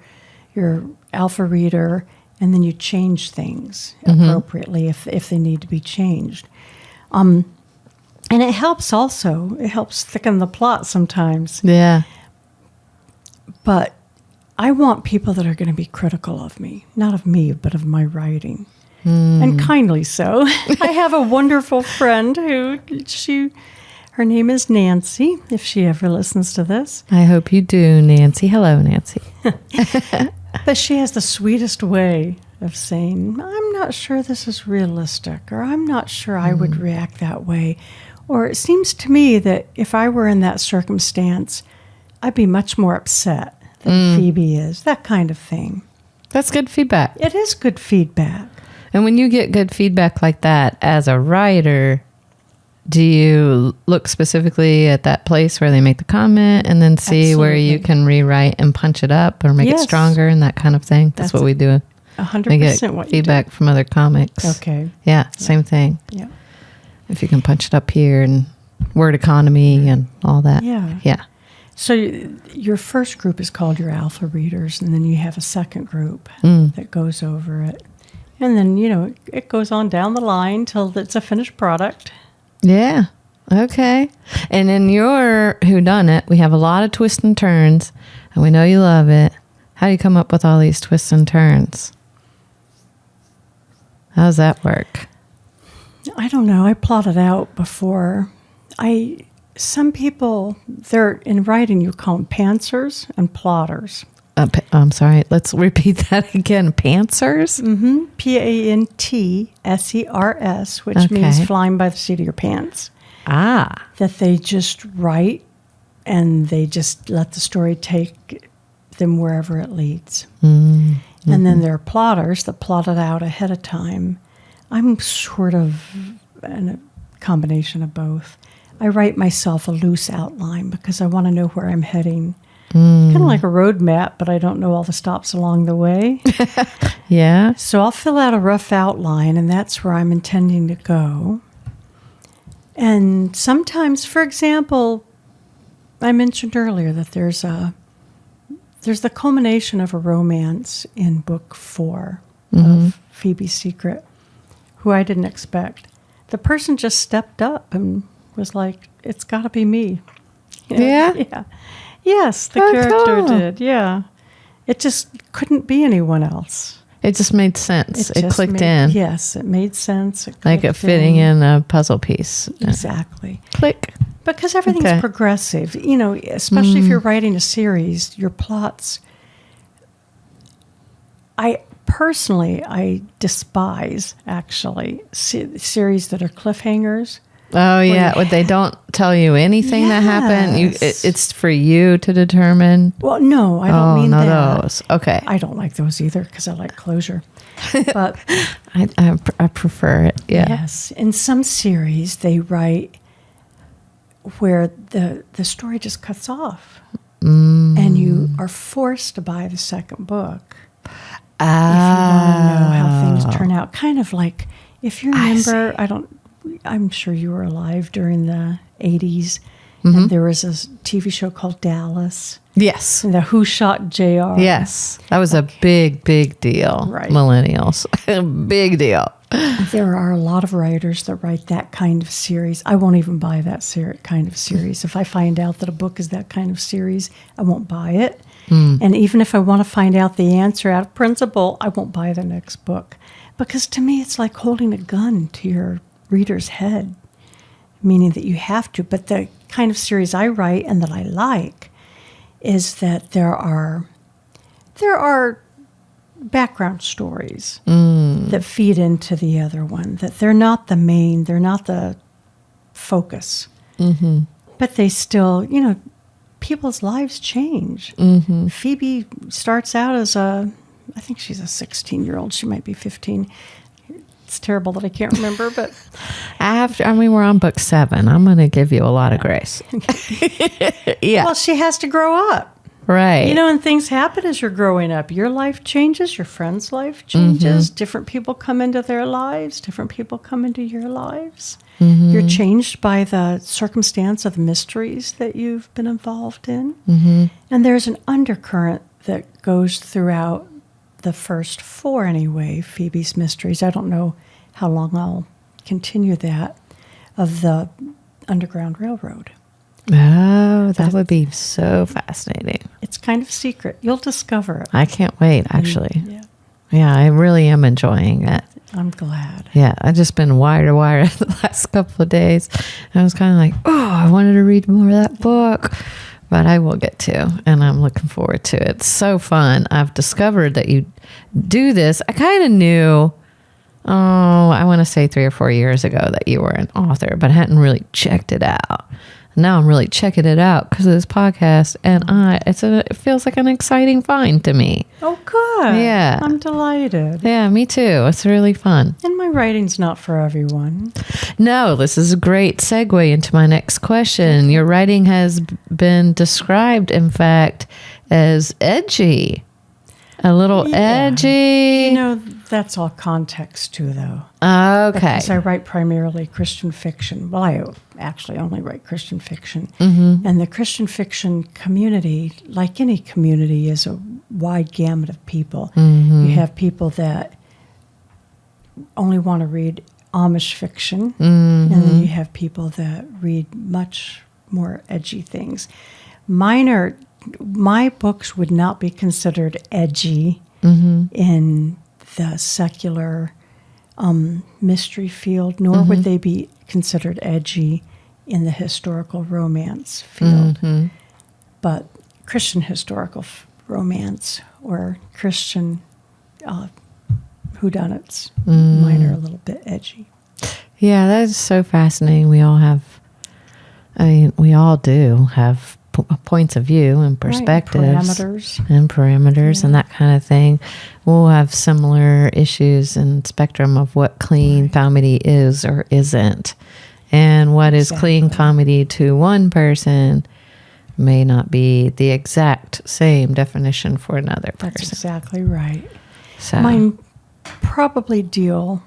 alpha reader, and then you change things appropriately if they need to be changed. And it helps also. It helps thicken the plot sometimes. Yeah. But I want people that are going to be critical of me. Not of me, but of my writing. And kindly so. I have a wonderful friend her name is Nancy, if she ever listens to this. I hope you do, Nancy. Hello, Nancy. But she has the sweetest way of saying, I'm not sure this is realistic, or I'm not sure I would react that way. Or it seems to me that if I were in that circumstance, I'd be much more upset than Phoebe is, that kind of thing. That's good feedback. It is good feedback. And when you get good feedback like that as a writer, do you look specifically at that place where they make the comment and then see where you can rewrite and punch it up or make it stronger and that kind of thing? That's what we do. 100% what you do. Feedback from other comics. Okay. Yeah, same thing. Yeah. If you can punch it up here and word economy and all that. Yeah. Yeah. So your first group is called your alpha readers, and then you have a second group that goes over it. And then, it goes on down the line till it's a finished product. Yeah. Okay. And in your whodunit, we have a lot of twists and turns, and we know you love it. How do you come up with all these twists and turns? How does that work? I don't know. I plotted out before. Some people, they're in writing, you call them pantsers and plotters. I'm sorry. Let's repeat that again. Pantsers? Mm-hmm. Pantsers, which means flying by the seat of your pants. Ah. That they just write and they just let the story take them wherever it leads. And then there are plotters that plot it out ahead of time. I'm sort of a combination of both. I write myself a loose outline because I want to know where I'm heading. Kind of like a road map, but I don't know all the stops along the way. Yeah. So I'll fill out a rough outline, and that's where I'm intending to go. And sometimes, for example, I mentioned earlier that there's the culmination of a romance in book 4 of Phoebe's Secret, who I didn't expect. The person just stepped up and was like, it's got to be me. Yeah? Yeah. Yes, the character did, yeah. It just couldn't be anyone else. It just made sense. It clicked in. Yes, it made sense. Like it fitting in a puzzle piece. Exactly. Click. Because everything's progressive. Especially if you're writing a series, your plots... I despise, actually, series that are cliffhangers. Oh, yeah. But they don't tell you anything that happened. It's for you to determine. Well, no, I don't mean that. Those. Okay. I don't like those either because I like closure. But I prefer it. Yeah. Yes. In some series, they write where the story just cuts off. And you are forced to buy the second book. If you want to know how things turn out. Kind of like, if you remember, I'm sure you were alive during the 80s, and there was a TV show called Dallas. Yes. And the Who Shot JR. Yes. That was a big deal. Right. Millennials. Big deal. There are a lot of writers that write that kind of series. I won't even buy that kind of series. If I find out that a book is that kind of series, I won't buy it. And even if I want to find out the answer out of principle, I won't buy the next book. Because to me, it's like holding a gun to your reader's head, meaning that you have to. But the kind of series I write and that I like is that there are background stories that feed into the other one, that they're not the main, they're not the focus. But they still, people's lives change. Phoebe starts out as I think she's a 16-year-old. She might be 15. It's terrible that I can't remember, but we're on book 7. I'm going to give you a lot of grace. Yeah. Well, she has to grow up. Right. And things happen as you're growing up. Your life changes. Your friend's life changes. Different people come into their lives. Different people come into your lives. You're changed by the circumstance of the mysteries that you've been involved in. And there's an undercurrent that goes throughout the first 4 anyway, Phoebe's mysteries. I don't know how long I'll continue that, of the Underground Railroad. Oh, that would be so fascinating. It's kind of secret. You'll discover it. I can't wait, actually. Yeah. Yeah, I really am enjoying it. I'm glad. Yeah, I've just been wire to wire the last couple of days. I was kind of like, I wanted to read more of that book. But I will get to, and I'm looking forward to it. It's so fun. I've discovered that you do this. I kind of knew, I want to say 3 or 4 years ago that you were an author, but I hadn't really checked it out. Now I'm really checking it out because of this podcast, and it feels like an exciting find to me. Oh, good. Yeah. I'm delighted. Yeah, me too. It's really fun. And my writing's not for everyone. No, this is a great segue into my next question. Your writing has been described, in fact, as edgy. A little edgy. That's all context too, though. Okay. Because I write primarily Christian fiction. Well, I actually only write Christian fiction. And the Christian fiction community, like any community, is a wide gamut of people. You have people that only want to read Amish fiction, and then you have people that read much more edgy things. My books would not be considered edgy in the secular mystery field, nor would they be considered edgy in the historical romance field. But Christian historical romance or Christian whodunits, mine are a little bit edgy. Yeah, that is so fascinating. We all do have points of view and perspectives. Right, parameters. And that kind of thing. We'll have similar issues and spectrum of what clean comedy is or isn't. And what is clean comedy to one person may not be the exact same definition for another person. That's exactly right. So Mine probably deal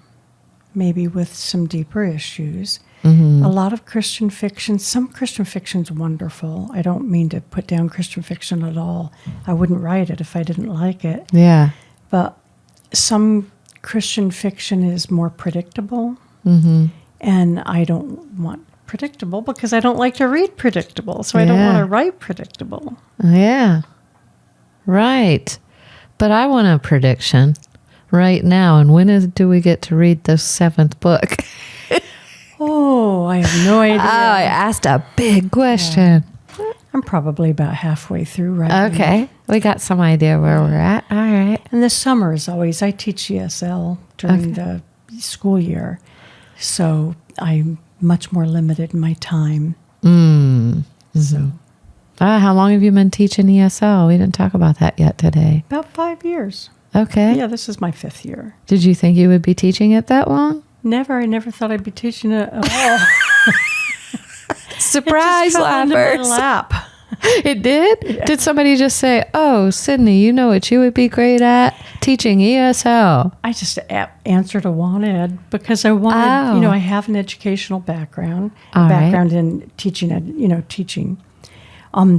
maybe with some deeper issues. A lot of Christian fiction, some Christian fiction's wonderful. I don't mean to put down Christian fiction at all. I wouldn't write it if I didn't like it. yeah. But some Christian fiction is more predictable. And I don't want predictable because I don't like to read predictable. So I don't want to write predictable. Yeah. Right. But I want a prediction right now. And when do we get to read the 7th book? Oh, I have no idea. I asked a big question. I'm probably about halfway through right now. Okay. We got some idea where we're at. All right. And the summer is always, I teach ESL during the school year. So I'm much more limited in my time. So How long have you been teaching ESL? We didn't talk about that yet today. about 5 years. Okay. Yeah, this is my 5th year. Did you think you would be teaching it that long? I never thought I'd be teaching it at all. Surprise, It just fell into my Lappers. lap. It did? Yeah. Did somebody just say, oh, Sydney, you know what you would be great at? Teaching ESL. I just answered a wanted because I wanted, I have an educational background, in teaching,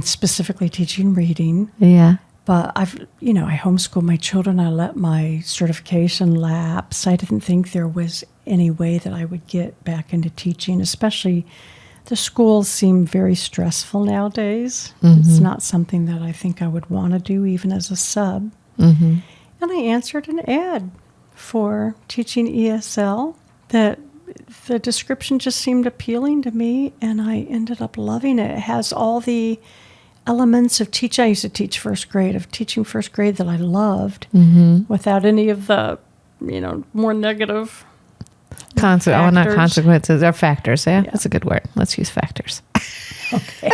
specifically teaching reading. Yeah. But I homeschooled my children. I let my certification lapse. I didn't think there was any way that I would get back into teaching, especially the schools seem very stressful nowadays. It's not something that I think I would want to do even as a sub. And I answered an ad for teaching ESL that the description just seemed appealing to me, and I ended up loving it. It has all the elements of teaching. I used to teach first grade, of teaching first grade that I loved without any of the, more negative not factors. consequences, or factors. Yeah, that's a good word. Let's use factors. Okay.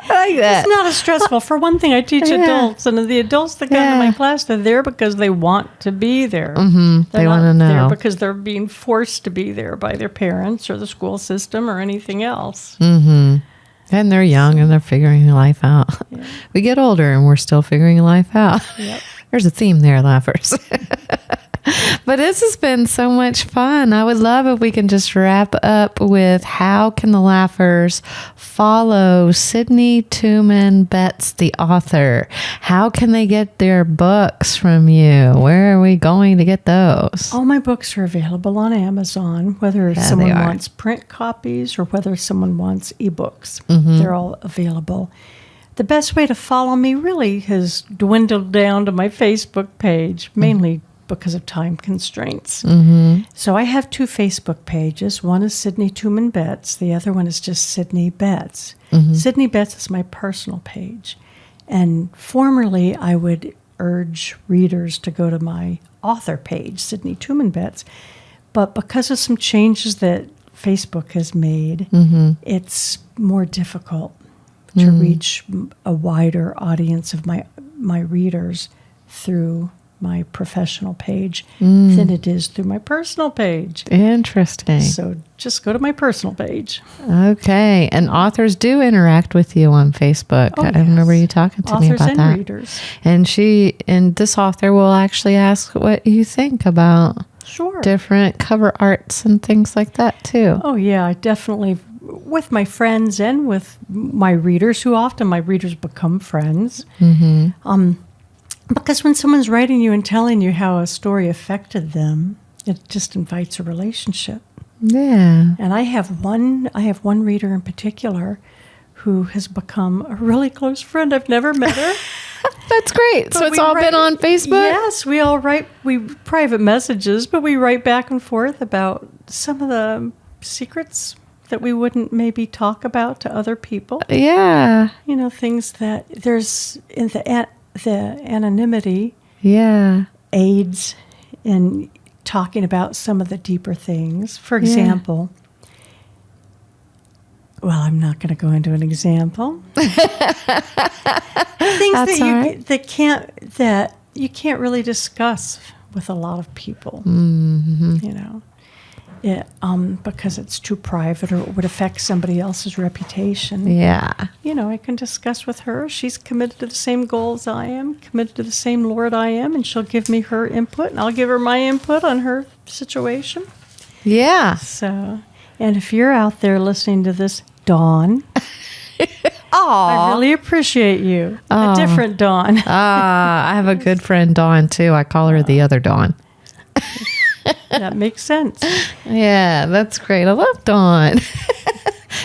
I like that. It's not as stressful. For one thing, I teach adults, and the adults that come to my class, they're there because they want to be there. They want to know. They're there because they're being forced to be there by their parents or the school system or anything else. And they're young and they're figuring life out. Yeah. We get older and we're still figuring life out. Yep. There's a theme there, laughers. But this has been so much fun. I would love if we can just wrap up with how can the laughers follow Sydney Tooman Betts, the author? How can they get their books from you? Where are we going to get those? All my books are available on Amazon, whether someone wants print copies or whether someone wants ebooks. They're all available. The best way to follow me really has dwindled down to my Facebook page, mainly because of time constraints. So I have 2 Facebook pages. One is Sydney Tooman Betts. The other one is just Sydney Betts. Sydney Betts is my personal page. And formerly, I would urge readers to go to my author page, Sydney Tooman Betts. But because of some changes that Facebook has made, it's more difficult to reach a wider audience of my readers through my professional page than it is through my personal page. Interesting. So just go to my personal page. Okay. And authors do interact with you on Facebook. Oh, I remember you talking to me about and that. Readers. And this author will actually ask what you think about different cover arts and things like that too. Oh yeah, I definitely, with my friends and with my readers, who often my readers become friends. Because when someone's writing you and telling you how a story affected them, it just invites a relationship. Yeah. And I have one reader in particular who has become a really close friend. I've never met her. That's great. So it's all been on Facebook? Yes, we private messages, but we write back and forth about some of the secrets that we wouldn't maybe talk about to other people. Yeah. Things that there's in the anonymity aids in talking about some of the deeper things. For example, well, I'm not going to go into an example. Things that you can't really discuss with a lot of people. Because it's too private or it would affect somebody else's reputation. Yeah. I can discuss with her. She's committed to the same goals I am, committed to the same Lord I am, and she'll give me her input, and I'll give her my input on her situation. Yeah. So, and if you're out there listening to this, Dawn, I really appreciate you. A different Dawn. I have a good friend, Dawn, too. I call her the other Dawn. That makes sense. Yeah, that's great. I love Dawn.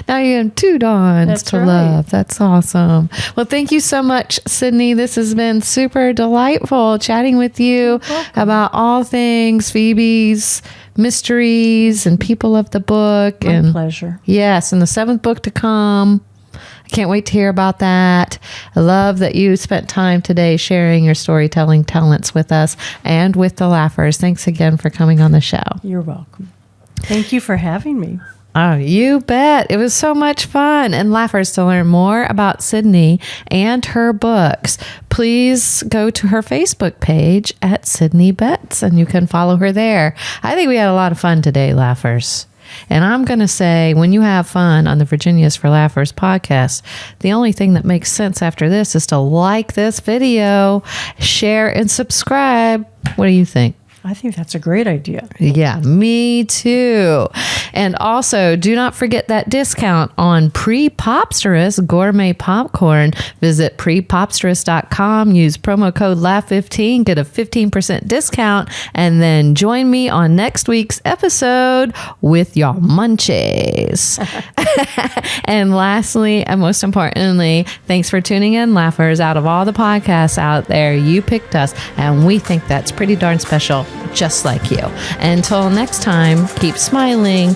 Now you have 2 Dawns to love. That's awesome. Well, thank you so much, Sydney. This has been super delightful chatting with you about all things Phoebe's mysteries and people of the book. My pleasure. Yes, and the 7th book to come. I can't wait to hear about that. I love that you spent time today sharing your storytelling talents with us and with the laughers. Thanks again for coming on the show. You're welcome. Thank you for having me. Oh, you bet. It was so much fun. And laughers, to learn more about Sydney and her books, please go to her Facebook page at Sydney Betts, and you can follow her there. I think we had a lot of fun today, laughers. And I'm going to say, when you have fun on the Virginia's for Laughers podcast, the only thing that makes sense after this is to like this video, share, and subscribe. What do you think? I think that's a great idea. Yeah, me too. And also, do not forget that discount on PrePOPsterous Gourmet Popcorn. Visit PrePOPsterous.com, use promo code LAUGH15, get a 15% discount, and then join me on next week's episode with your munchies. And lastly, and most importantly, thanks for tuning in, laughers. Out of all the podcasts out there, you picked us, and we think that's pretty darn special, just like you. Until next time, keep smiling.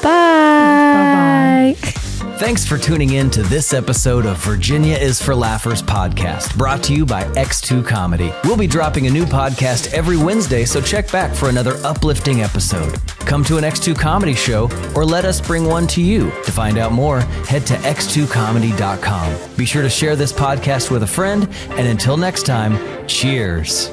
Bye. Bye-bye. Thanks for tuning in to this episode of Virginia is for Laughers podcast, brought to you by X2 Comedy. We'll be dropping a new podcast every Wednesday, so check back for another uplifting episode. Come to an X2 Comedy show or let us bring one to you. To find out more, head to x2comedy.com. Be sure to share this podcast with a friend, and until next time, cheers.